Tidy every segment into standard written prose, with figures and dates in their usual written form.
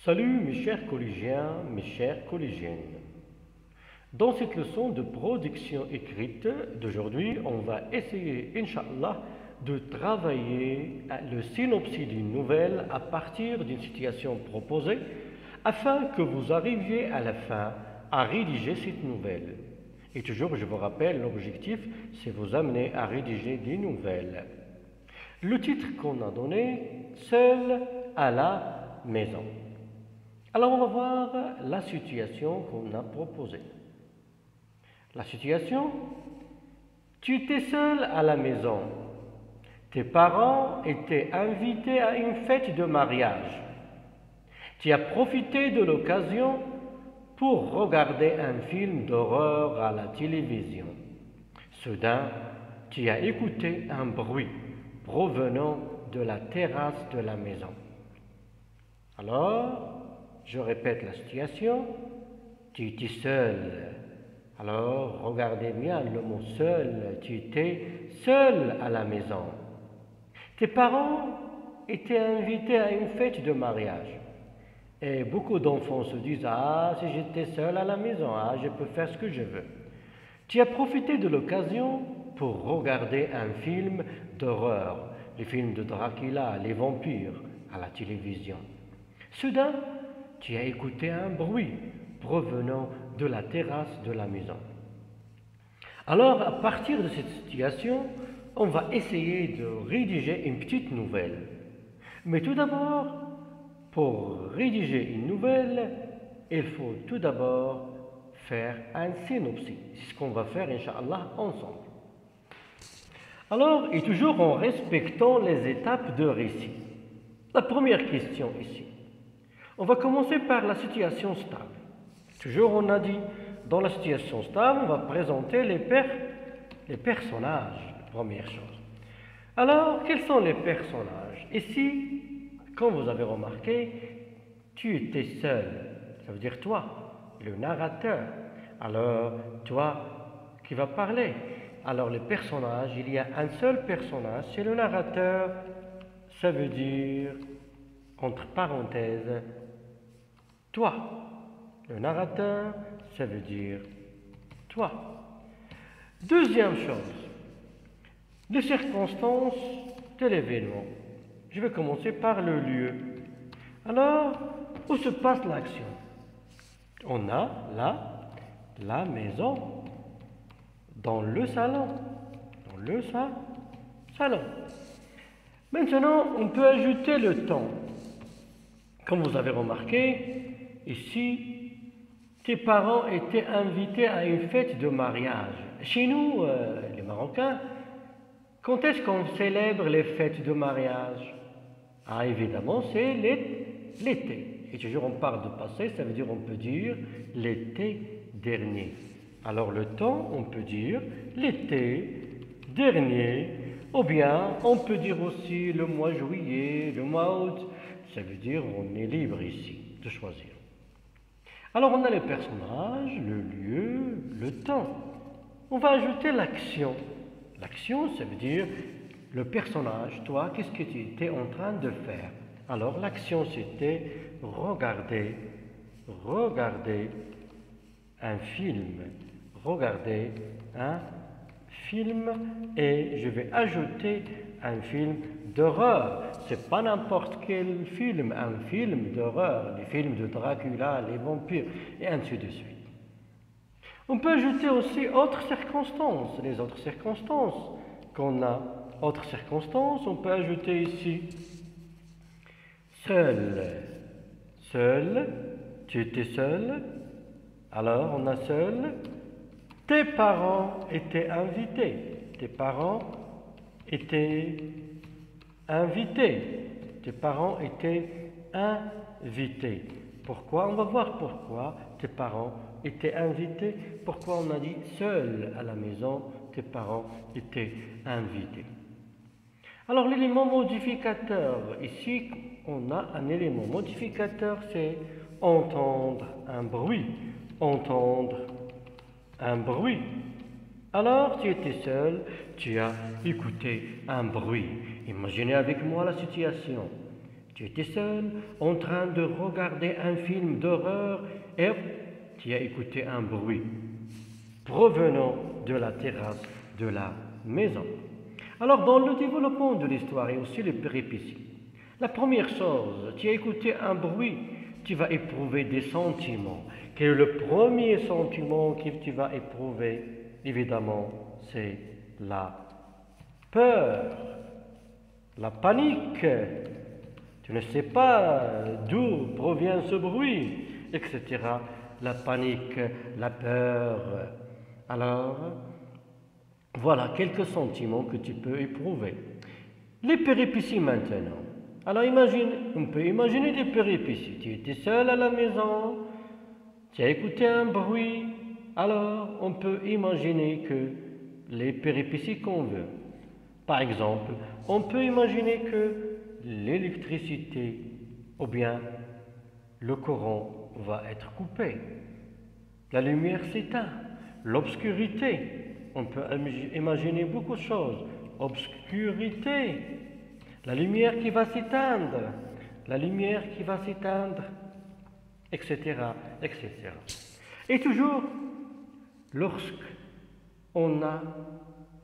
Salut mes chers collégiens, mes chères collégiennes. Dans cette leçon de production écrite d'aujourd'hui, on va essayer, Inch'Allah, de travailler le synopsis d'une nouvelle à partir d'une situation proposée afin que vous arriviez à la fin à rédiger cette nouvelle. Et toujours, je vous rappelle, l'objectif, c'est vous amener à rédiger des nouvelles. Le titre qu'on a donné, Seul à la maison. Alors on va voir la situation qu'on a proposée. La situation, tu étais seul à la maison. Tes parents étaient invités à une fête de mariage. Tu as profité de l'occasion pour regarder un film d'horreur à la télévision. Soudain, tu as écouté un bruit provenant de la terrasse de la maison. Alors, je répète la situation, tu étais seul. Alors, regardez bien le mot seul, tu étais seul à la maison. Tes parents étaient invités à une fête de mariage. Et beaucoup d'enfants se disent, ah, si j'étais seul à la maison, ah, je peux faire ce que je veux. Tu as profité de l'occasion pour regarder un film d'horreur, les films de Dracula, les vampires, à la télévision. Soudain, tu as écouté un bruit provenant de la terrasse de la maison. Alors, à partir de cette situation, on va essayer de rédiger une petite nouvelle. Mais tout d'abord, pour rédiger une nouvelle, il faut tout d'abord faire un synopsis. C'est ce qu'on va faire, Inch'Allah, ensemble. Alors, et toujours en respectant les étapes de récit. La première question ici. On va commencer par la situation stable. Toujours, on a dit, dans la situation stable, on va présenter les personnages, première chose. Alors, quels sont les personnages? Ici, comme vous avez remarqué, tu étais seul. Ça veut dire toi, le narrateur. Alors, toi qui vas parler. Alors, les personnages, il y a un seul personnage, c'est le narrateur. Ça veut dire, entre parenthèses, toi. Le narrateur, ça veut dire toi. Deuxième chose, les circonstances de l'événement. Je vais commencer par le lieu. Alors, où se passe l'action? On a la maison, dans le salon. Dans le salon. Maintenant, on peut ajouter le temps. Comme vous avez remarqué, ici, tes parents étaient invités à une fête de mariage. Chez nous, les Marocains, quand est-ce qu'on célèbre les fêtes de mariage? Ah, évidemment, c'est l'été. Et toujours on parle de passé, ça veut dire on peut dire l'été dernier. Alors le temps, on peut dire l'été dernier, ou bien on peut dire aussi le mois juillet, le mois août. Ça veut dire on est libre ici de choisir. Alors on a les personnages, le lieu, le temps. On va ajouter l'action. L'action, ça veut dire le personnage, toi, qu'est-ce que tu étais en train de faire? Alors l'action, c'était regarder un film. Regarder un film et je vais ajouter un film d'horreur. C'est pas n'importe quel film, un film d'horreur, les films de Dracula, les vampires, et ainsi de suite. On peut ajouter aussi autres circonstances, les autres circonstances qu'on a. Autres circonstances, on peut ajouter ici seul. Seul, tu étais seul. Alors, on a seul. Tes parents étaient invités. Tes parents étaient invités. Tes parents étaient invités. Pourquoi? On va voir pourquoi tes parents étaient invités. Pourquoi on a dit seul à la maison, tes parents étaient invités. Alors l'élément modificateur, ici on a un élément modificateur, c'est entendre un bruit. Entendre un bruit. Alors tu étais seul, tu as écouté un bruit. Imaginez avec moi la situation. Tu étais seul, en train de regarder un film d'horreur et hop, tu as écouté un bruit provenant de la terrasse de la maison. Alors, dans le développement de l'histoire et aussi les péripéties, la première chose, tu as écouté un bruit, tu vas éprouver des sentiments. Quel est le premier sentiment que tu vas éprouver? Évidemment, c'est la peur, la panique. Tu ne sais pas d'où provient ce bruit, etc. La panique, la peur. Alors, voilà quelques sentiments que tu peux éprouver. Les péripéties maintenant. Alors imagine, on peut imaginer des péripéties. Tu étais seul à la maison, tu as écouté un bruit. Alors on peut imaginer que les péripéties qu'on veut. Par exemple, on peut imaginer que l'électricité ou bien le courant va être coupé. La lumière s'éteint. L'obscurité. On peut imaginer beaucoup de choses. Obscurité. La lumière qui va s'éteindre. La lumière qui va s'éteindre. Etc. etc. Et toujours, lorsqu'on a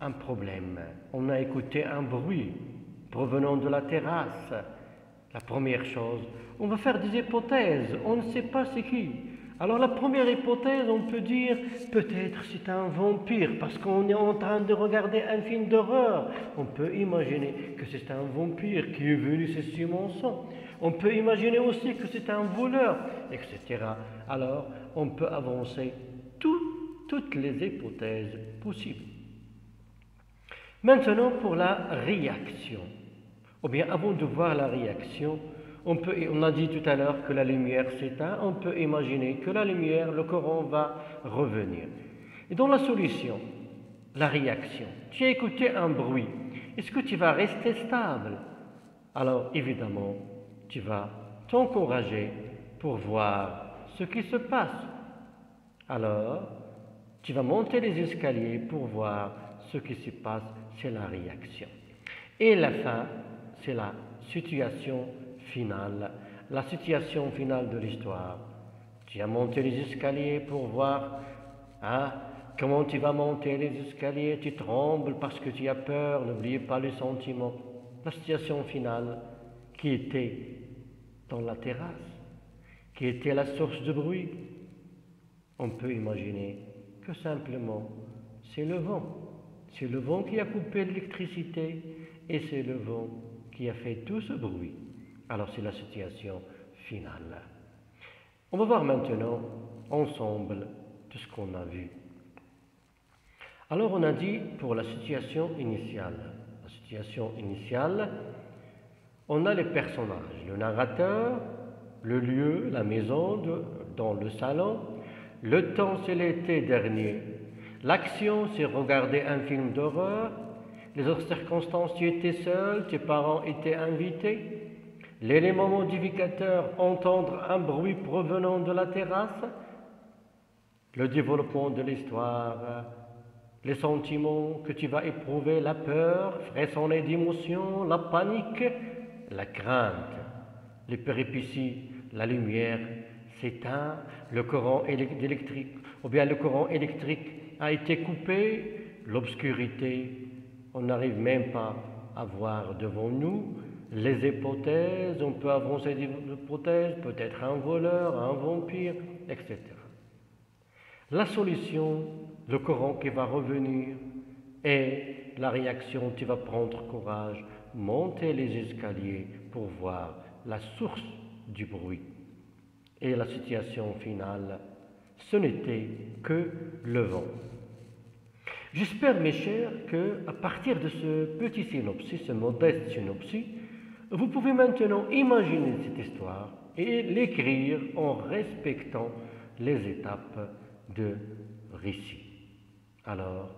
un problème, on a écouté un bruit provenant de la terrasse, la première chose, on va faire des hypothèses, on ne sait pas c'est qui. Alors la première hypothèse, on peut dire peut-être c'est un vampire parce qu'on est en train de regarder un film d'horreur. On peut imaginer que c'est un vampire qui est venu sucer mon sang. On peut imaginer aussi que c'est un voleur, etc. Alors on peut avancer toutes les hypothèses possibles. Maintenant pour la réaction. Ou bien avant de voir la réaction, on a dit tout à l'heure que la lumière s'éteint, on peut imaginer que la lumière, le courant va revenir. Et dans la solution, la réaction, tu as écouté un bruit, est-ce que tu vas rester stable? Alors évidemment, tu vas t'encourager pour voir ce qui se passe. Alors, tu vas monter les escaliers pour voir ce qui se passe, c'est la réaction. Et la fin, c'est la situation finale, la situation finale de l'histoire. Tu as monté les escaliers pour voir comment tu vas monter les escaliers, tu trembles parce que tu as peur, n'oubliez pas les sentiments. La situation finale qui était dans la terrasse, qui était la source de bruit, on peut imaginer que simplement c'est le vent. C'est le vent qui a coupé l'électricité et c'est le vent qui a fait tout ce bruit. Alors c'est la situation finale. On va voir maintenant ensemble tout ce qu'on a vu. Alors on a dit pour la situation initiale. La situation initiale, on a les personnages, le narrateur, le lieu, la maison, dans le salon. Le temps c'est l'été dernier. L'action c'est regarder un film d'horreur. Les autres circonstances, tu étais seul, tes parents étaient invités. L'élément modificateur, entendre un bruit provenant de la terrasse. Le développement de l'histoire, les sentiments que tu vas éprouver, la peur, frissonner d'émotion, la panique, la crainte, les péripéties, la lumière s'éteint, le courant électrique, ou bien le courant électrique a été coupé, l'obscurité, on n'arrive même pas à voir devant nous. Les hypothèses, on peut avancer des hypothèses, peut-être un voleur, un vampire, etc. La solution, le courant qui va revenir et la réaction, tu vas prendre courage, monter les escaliers pour voir la source du bruit. Et la situation finale, ce n'était que le vent. J'espère, mes chers, qu'à partir de ce petit synopsis, ce modeste synopsis, vous pouvez maintenant imaginer cette histoire et l'écrire en respectant les étapes de récit. Alors,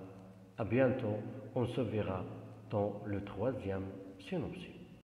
à bientôt, on se verra dans le troisième synopsis.